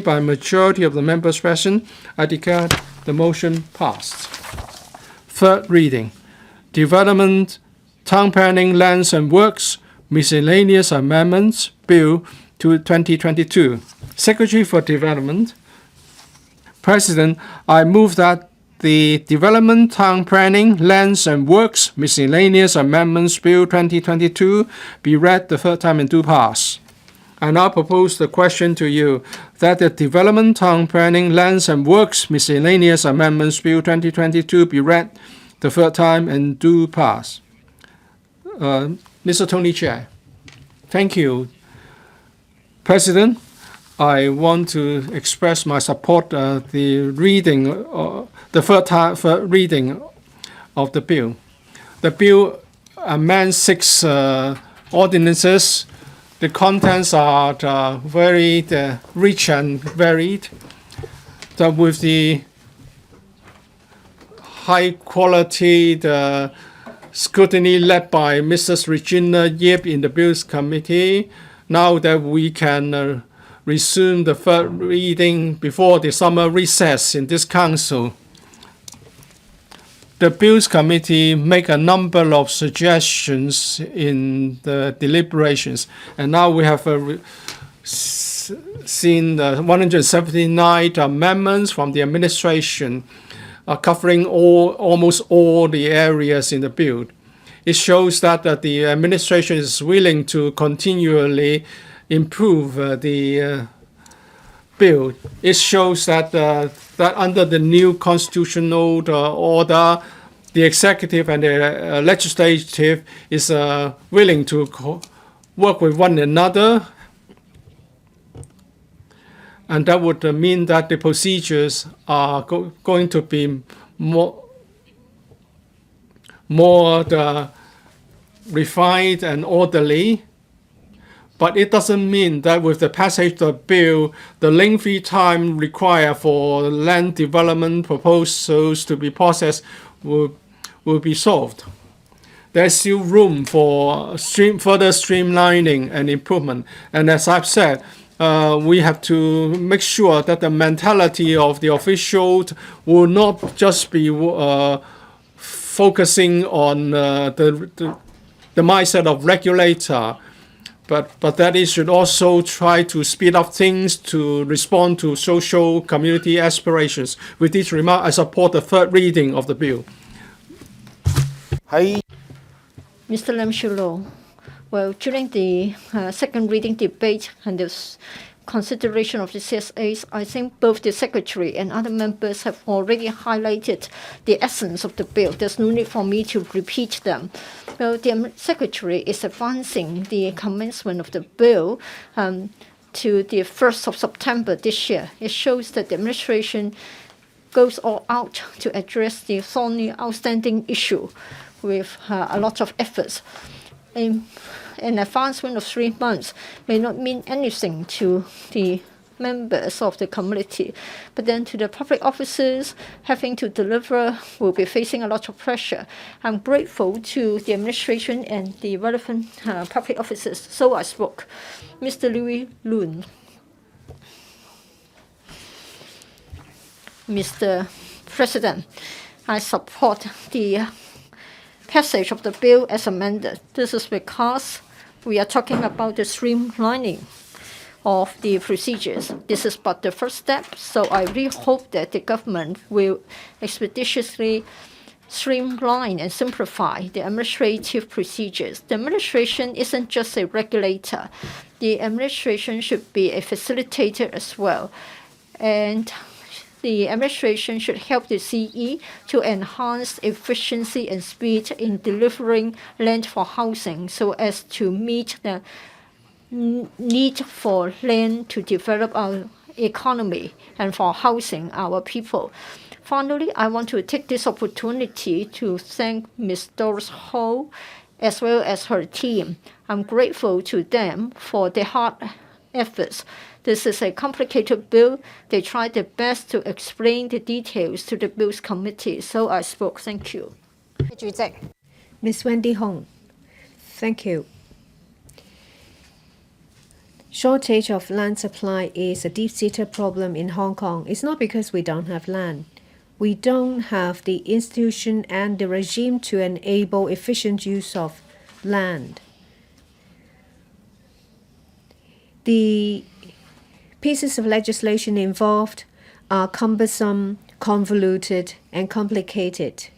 By a majority of the members present, I declare the motion passed. Third reading. Development, Town Planning, Lands and Works, Miscellaneous Amendments, Bill 2022. Secretary for Development. President, I move that the Development, Town Planning, Lands and Works, Miscellaneous Amendments, Bill 2022 be read the third time and do pass. I now propose the question to you that the Development, Town Planning, Lands and Works, Miscellaneous Amendments, Bill 2022 be read the third time and do pass. Mr. Tony Chair. Thank you. President, I want to express my support the reading, the third reading of the bill. The bill amends 6 ordinances. The contents are very rich and varied. With the high quality scrutiny led by Mrs. Regina Yip in the Bills Committee, now that we can resume the third reading before the summer recess in this council. The Bills Committee make a number of suggestions in the deliberations, and now we have seen 179 amendments from the administration, covering almost all the areas in the bill. It shows that the administration is willing to continually improve the bill. It shows that that under the new constitutional order, the executive and the legislative is willing to work with one another, and that would mean that the procedures are going to be more refined and orderly. But it doesn't mean that with the passage of the bill, the lengthy time required for land development proposals to be processed will be solved. There's still room for further streamlining and improvement. And as I've said, we have to make sure that the mentality of the officials will not just be focusing on the mindset of regulator, but that it should also try to speed up things to respond to social community aspirations. With this remark, I support the third reading of the bill. Mr. Lam Shu-lo, well, during the second reading debate and the consideration of the CSAs, I think both the Secretary and other members have already highlighted the essence of the bill. There's no need for me to repeat them. Well, the Secretary is advancing the commencement of the bill to the 1st of September this year. It shows that the administration goes all out to address the thorny outstanding issue with a lot of efforts. An advancement of 3 months may not mean anything to the members of the community, but then to the public officers having to deliver will be facing a lot of pressure. I'm grateful to the administration and the relevant public officers, so I spoke. Mr. Louis Loon. Mr. President, I support the passage of the bill as amended. This is because we are talking about the streamlining of the procedures. This is but the first step, so I really hope that the government will expeditiously streamline and simplify the administrative procedures. The administration isn't just a regulator. The administration should be a facilitator as well. And the administration should help the CE to enhance efficiency and speed in delivering land for housing so as to meet the need for land to develop our economy and for housing our people. Finally, I want to take this opportunity to thank Ms. Doris Ho as well as her team. I'm grateful to them for their hard efforts. This is a complicated bill. They tried their best to explain the details to the Bills Committee, so I spoke. Thank you. Ms. Wendy Hong. Thank you. shortage of land supply is a deep-seated problem in Hong Kong. It's not because we don't have land. We don't have the institution and the regime to enable efficient use of land. The pieces of legislation involved are cumbersome, convoluted, and complicated.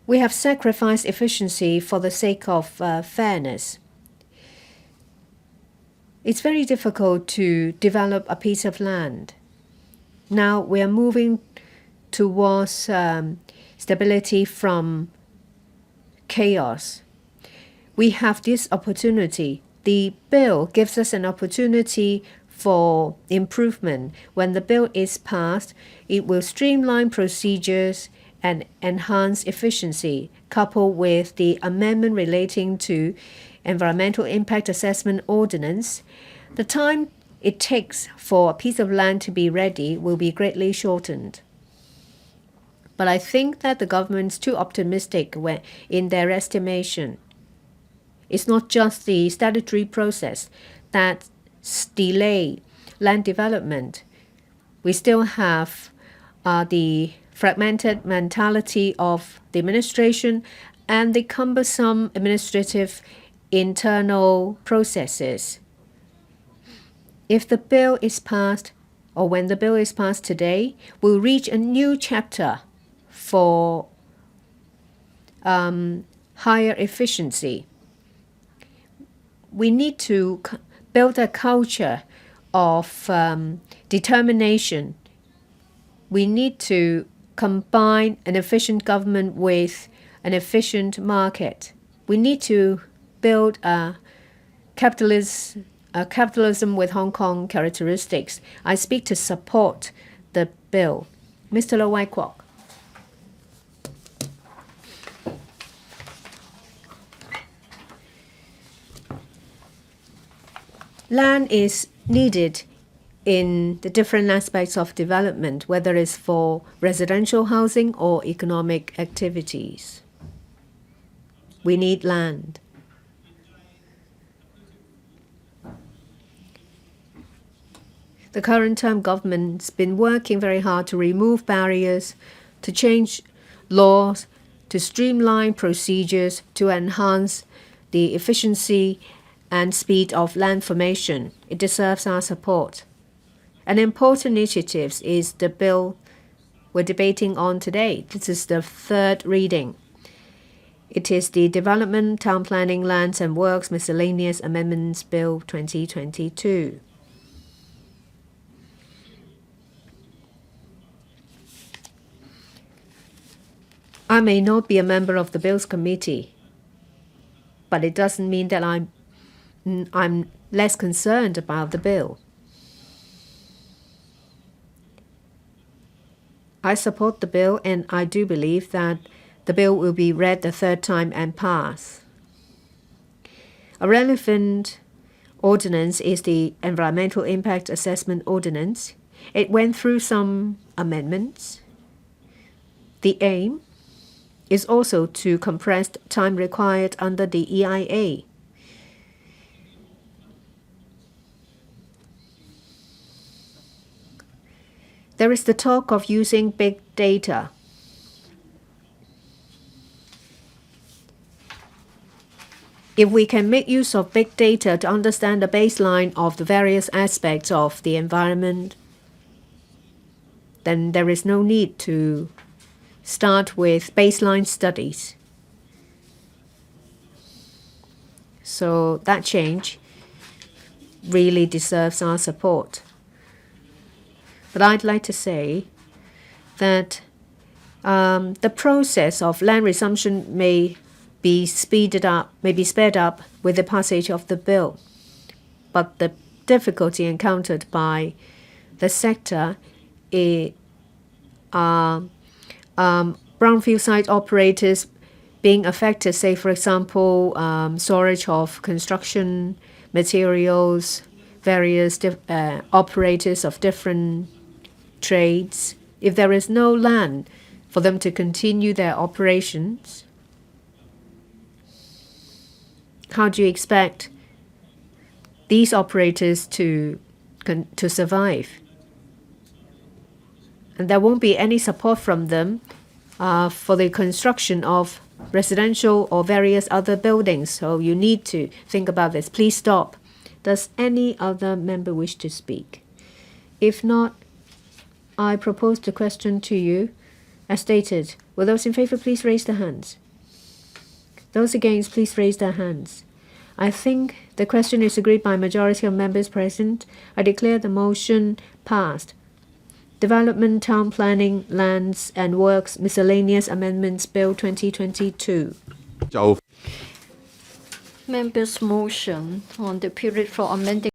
We have sacrificed efficiency for the sake of fairness. It's very difficult to develop a piece of land. Now we are moving towards stability from chaos. We have this opportunity. The bill gives us an opportunity for improvement. When the bill is passed, it will streamline procedures and enhance efficiency, coupled with the amendment relating to Environmental Impact Assessment Ordinance. The time it takes for a piece of land to be ready will be greatly shortened. But I think that the government's too optimistic in their estimation. It's not just the statutory process that delay land development. We still have the fragmented mentality of the administration and the cumbersome administrative internal processes. If the bill is passed, or when the bill is passed today, we'll reach a new chapter for higher efficiency. We need to build a culture of determination. We need to combine an efficient government with an efficient market. We need to build a capitalism with Hong Kong characteristics. I speak to support the bill. Mr. Lo Wai Kwok. Land is needed in the different aspects of development, whether it's for residential housing or economic activities. We need land. The current term government's been working very hard to remove barriers, to change laws, to streamline procedures, to enhance the efficiency and speed of land formation. It deserves our support. An important initiative is the bill we're debating on today. This is the third reading. It is the Development, Town Planning, Lands and Works Miscellaneous Amendments Bill 2022. I may not be a member of the Bills Committee, but it doesn't mean that I'm less concerned about the bill. I support the bill, and I do believe that the bill will be read the third time and pass. A relevant ordinance is the Environmental Impact Assessment Ordinance. It went through some amendments. The aim is also to compress time required under the EIA. There is the talk of using big data. If we can make use of big data to understand the baseline of the various aspects of the environment, then there is no need to start with baseline studies. So that change really deserves our support. But I'd like to say that the process of land resumption may be sped up with the passage of the bill. But the difficulty encountered by the sector are brownfield site operators being affected, say, for example, storage of construction materials, various operators of different trades. If there is no land for them to continue their operations, how do you expect these operators to survive. And there won't be any support from them for the construction of residential or various other buildings. So you need to think about this. Please stop. Does any other member wish to speak? If not, I propose the question to you. As stated, will those in favor please raise their hands? Those against, please raise their hands. I think the question is agreed by a majority of members present. I declare the motion passed. Development, Town Planning, Lands and Works Miscellaneous Amendments Bill 2022. Members' motion on the period for amending